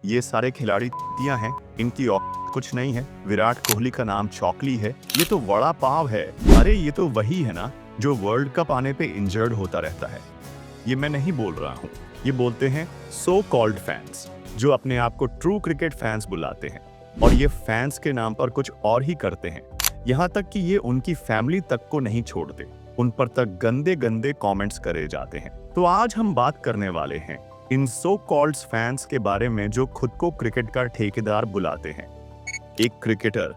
ये सारे खिलाड़ी दिया हैं, इनकी कुछ नहीं है। विराट कोहली का नाम चॉकली है, ये तो वड़ा पाव है। अरे ये तो वही है ना जो वर्ल्ड कप आने पे इंजर्ड होता रहता है। ये मैं नहीं बोल रहा हूँ, ये बोलते हैं सो कॉल्ड फैंस, जो अपने आप को ट्रू क्रिकेट फैंस बुलाते हैं। और ये फैंस के नाम पर कुछ और ही करते हैं, यहाँ तक कि ये उनकी फैमिली तक को नहीं छोड़ते, उन पर तक गंदे गंदे कमेंट्स करे जाते हैं। तो आज हम बात करने वाले हैं इन सो कॉल्ड फैंस के बारे में जो खुद को क्रिकेट का ठेकेदार बुलाते हैं। एक क्रिकेटर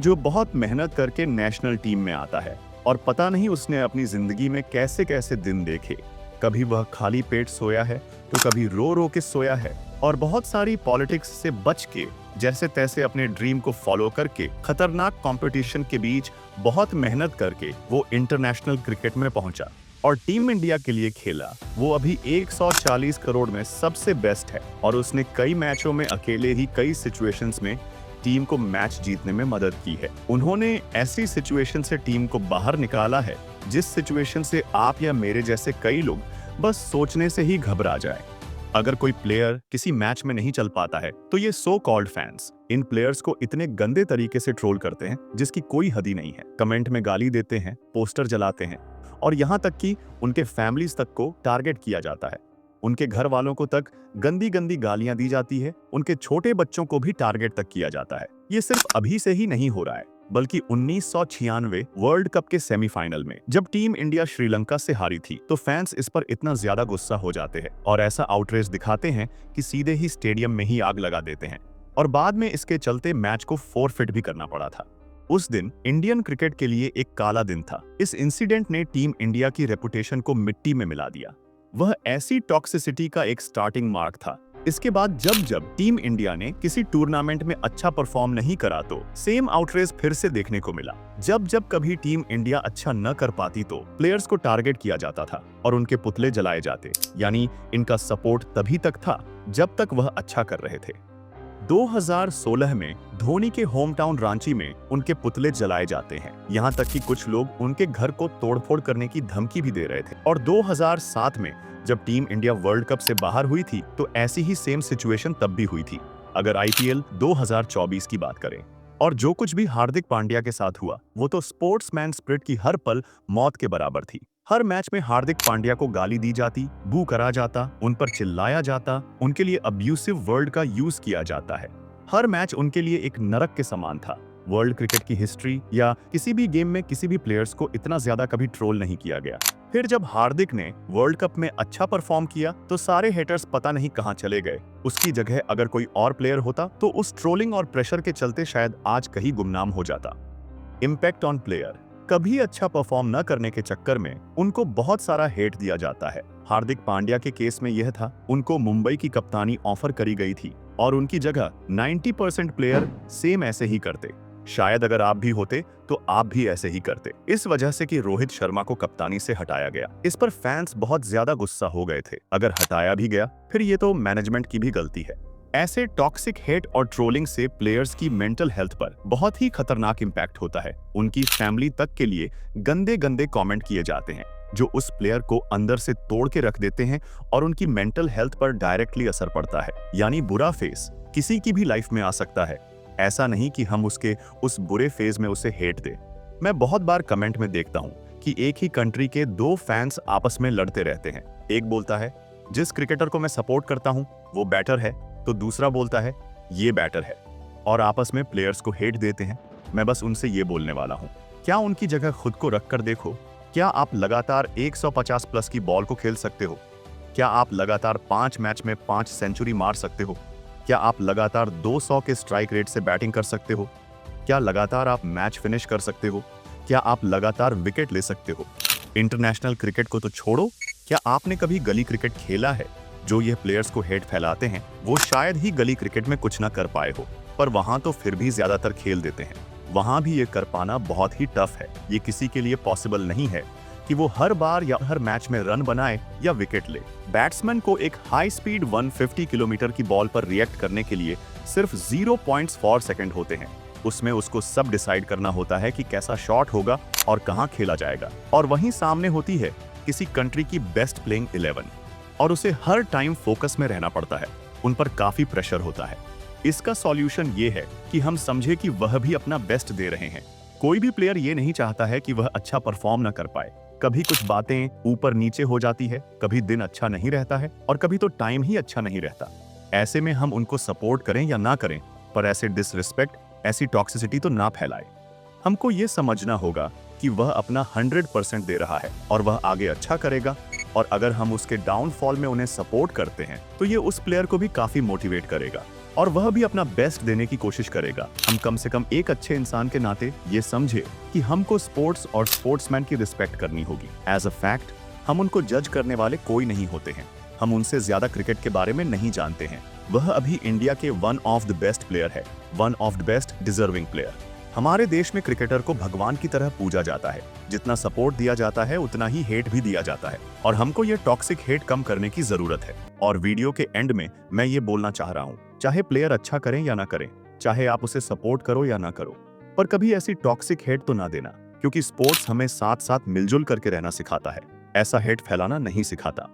जो बहुत मेहनत करके नेशनल टीम में आता है और पता नहीं उसने अपनी जिंदगी में कैसे कैसे दिन देखे। कभी वह खाली पेट सोया है तो कभी रो रो के सोया है, और बहुत सारी पॉलिटिक्स से बच के जैसे तैसे अपने ड्रीम को फॉलो करके खतरनाक कंपटीशन के बीच बहुत मेहनत करके वो इंटरनेशनल क्रिकेट में पहुंचा और टीम इंडिया के लिए खेला। वो अभी 140 करोड़ में सबसे बेस्ट है और उसने कई मैचों में अकेले ही कई सिचुएशंस में टीम को मैच जीतने में मदद की है। उन्होंने ऐसी सिचुएशन से टीम को बाहर निकाला है जिस सिचुएशन से आप या मेरे जैसे कई लोग बस सोचने से ही घबरा जाए। अगर कोई प्लेयर किसी मैच में नहीं चल पाता है तो ये सो कॉल्ड फैंस इन प्लेयर्स को इतने गंदे तरीके से ट्रोल करते हैं जिसकी कोई हद ही नहीं है। कमेंट में गाली देते हैं, पोस्टर जलाते हैं और यहाँ तक कि उनके फैमिलीज तक को टारगेट किया जाता है। उनके घर वालों को तक गंदी गंदी गालियां दी जाती है, उनके छोटे बच्चों को भी टारगेट तक किया जाता है। ये सिर्फ अभी से ही नहीं हो रहा है, बल्कि 1996 वर्ल्ड कप के सेमीफाइनल में जब टीम इंडिया श्रीलंका से हारी थी तो फैंस इस पर इतना ज्यादा गुस्सा हो जाते हैं और ऐसा आउटरेज दिखाते हैं कि सीधे ही स्टेडियम में ही आग लगा देते हैं, और बाद में इसके चलते मैच को फोरफिट भी करना पड़ा था। उस दिन इंडियन क्रिकेट के लिए एक काला दिन था। इस इंसिडेंट ने टीम इंडिया की रेपुटेशन को मिट्टी में मिला दिया। वह ऐसी टॉक्सिसिटी का एक स्टार्टिंग मार्क था। इसके बाद जब जब टीम इंडिया ने किसी टूर्नामेंट में अच्छा परफॉर्म नहीं करा तो सेम आउटरेज फिर से देखने को मिला। जब जब कभी टीम इंडिया अच्छा न कर पाती तो प्लेयर्स को टारगेट किया जाता था और उनके पुतले जलाए जाते। यानी इनका सपोर्ट तभी तक था जब तक वह अच्छा कर रहे थे। 2016 में धोनी के होम टाउन रांची में उनके पुतले जलाए जाते हैं, यहाँ तक कि कुछ लोग उनके घर को तोड़फोड़ करने की धमकी भी दे रहे थे। और 2007 में जब टीम इंडिया वर्ल्ड कप से बाहर हुई थी तो ऐसी ही सेम सिचुएशन तब भी हुई थी, अगर आईपीएल 2024 की बात करें। और जो कुछ भी हार्दिक पांड्या के साथ हुआ वो तो स्पोर्ट्समैन स्पिरिट की हर पल मौत के बराबर थी। हर मैच में हार्दिक पांड्या को गाली दी जाती, बू करा जाता, उन पर चिल्लाया जाता, उनके लिए अब्यूसिव वर्ड का यूज किया जाता है। हर मैच उनके लिए एक नरक के समान था। वर्ल्ड क्रिकेट की हिस्ट्री या किसी भी गेम में किसी भी प्लेयर्स को इतना ज्यादा कभी ट्रोल नहीं किया गया। फिर जब हार्दिक ने वर्ल्ड कप में अच्छा परफॉर्म किया तो सारे हेटर्स पता नहीं कहां चले गए। उसकी जगह अगर कोई और प्लेयर होता तो उस ट्रोलिंग और प्रेशर के चलते शायद आज कहीं गुमनाम हो जाता। इम्पैक्ट ऑन प्लेयर, कभी अच्छा परफॉर्म न करने के चक्कर में उनको बहुत सारा हेट दिया जाता है। हार्दिक पांड्या के केस में यह था, उनको मुंबई की कप्तानी ऑफर करी गई थी और उनकी जगह 90% प्लेयर सेम ऐसे ही करते। शायद अगर आप भी होते तो आप भी ऐसे ही करते। इस वजह से कि रोहित शर्मा को कप्तानी से हटाया गया, इस पर फैंस बहुत ज्यादा गुस्सा हो गए थे। अगर हटाया भी गया फिर ये तो मैनेजमेंट की भी गलती है। ऐसे टॉक्सिक हेट और ट्रोलिंग से प्लेयर्स की मेंटल हेल्थ पर बहुत ही खतरनाक इंपैक्ट होता है। उनकी फैमिली तक के लिए गंदे गंदे कमेंट किए जाते हैं जो उस प्लेयर को अंदर से तोड़ के रख देते हैं और उनकी मेंटल हेल्थ पर डायरेक्टली असर पड़ता है। यानी बुरा फेस किसी की भी लाइफ में आ सकता है, ऐसा नहीं कि हम उसके उस बुरे फेज में उसे हेट दे। मैं बहुत बार कमेंट में देखता हूँ कि एक ही कंट्री के दो फैंस आपस में लड़ते रहते हैं। एक बोलता है जिस क्रिकेटर को मैं सपोर्ट करता हूँ वो बैटर है, तो दूसरा बोलता है ये बैटर है, और आपस में प्लेयर्स को हेट देते हैं। मैं बस उनसे ये बोलने वाला हूँ, क्या उनकी जगह खुद को रख कर देखो। क्या आप लगातार 150 प्लस की बॉल को खेल सकते हो? क्या आप लगातार 5 मैच में 5 सेंचुरी मार सकते हो? क्या आप लगातार 200 के स्ट्राइक रेट से बैटिंग कर सकते हो? क्या लगातार आप मैच फिनिश कर सकते हो? क्या आप लगातार विकेट ले सकते हो? इंटरनेशनल क्रिकेट को तो छोड़ो, क्या आपने कभी गली क्रिकेट खेला है? जो ये प्लेयर्स को हेट फैलाते हैं वो शायद ही गली क्रिकेट में कुछ ना कर पाए हो, पर वहां तो फिर भी ज्यादातर खेल देते हैं। वहां भी ये कर पाना बहुत ही टफ है। ये किसी के लिए पॉसिबल नहीं है कि वो हर बार या हर मैच में रन बनाए या विकेट ले। बैट्समैन को एक हाई स्पीड 150 किलोमीटर की बॉल पर रिएक्ट करने के लिए सिर्फ 0.4 सेकंड होते हैं। उसमें उसको सब डिसाइड करना होता है कि कैसा शॉट होगा और कहां खेला जाएगा। और वहीं सामने होती है किसी कंट्री की बेस्ट प्लेइंग 11 और उसे हर टाइम फोकस में रहना पड़ता है। उन पर काफी प्रेशर होता है। इसका सॉल्यूशन ये है कि हम समझे कि वह भी अपना बेस्ट दे रहे हैं। कोई भी प्लेयर ये नहीं चाहता है कि वह अच्छा परफॉर्म ना कर पाए। कभी कुछ बातें ऊपर नीचे हो जाती है, कभी दिन अच्छा नहीं रहता है और कभी तो टाइम ही अच्छा नहीं रहता। ऐसे में हम उनको सपोर्ट करें या ना करें, पर ऐसे डिसरिस्पेक्ट, ऐसी टॉक्सिसिटी तो ना फैलाए। हमको ये समझना होगा कि वह अपना 100% दे रहा है और वह आगे अच्छा करेगा, और अगर हम उसके डाउनफॉल में उन्हें सपोर्ट करते हैं तो ये उस प्लेयर को भी काफी मोटिवेट करेगा और वह भी अपना बेस्ट देने की कोशिश करेगा। हम कम से कम एक अच्छे इंसान के नाते ये समझे कि हमको स्पोर्ट्स और स्पोर्ट्समैन की रिस्पेक्ट करनी होगी। एज अ फैक्ट, हम उनको जज करने वाले कोई नहीं होते हैं। हम उनसे ज्यादा क्रिकेट के बारे में नहीं जानते हैं। वह अभी इंडिया के one of the best player है, one of the best deserving player. हमारे देश में क्रिकेटर को भगवान की तरह पूजा जाता है। जितना सपोर्ट दिया जाता है उतना ही हेट भी दिया जाता है, और हमको ये टॉक्सिक हेट कम करने की जरूरत है। और वीडियो के एंड में मैं ये बोलना चाह रहा हूँ, चाहे प्लेयर अच्छा करें या ना करें, चाहे आप उसे सपोर्ट करो या ना करो, पर कभी ऐसी टॉक्सिक हेट तो ना देना, क्योंकि स्पोर्ट्स हमें साथ साथ मिलजुल करके रहना सिखाता है, ऐसा हेट फैलाना नहीं सिखाता।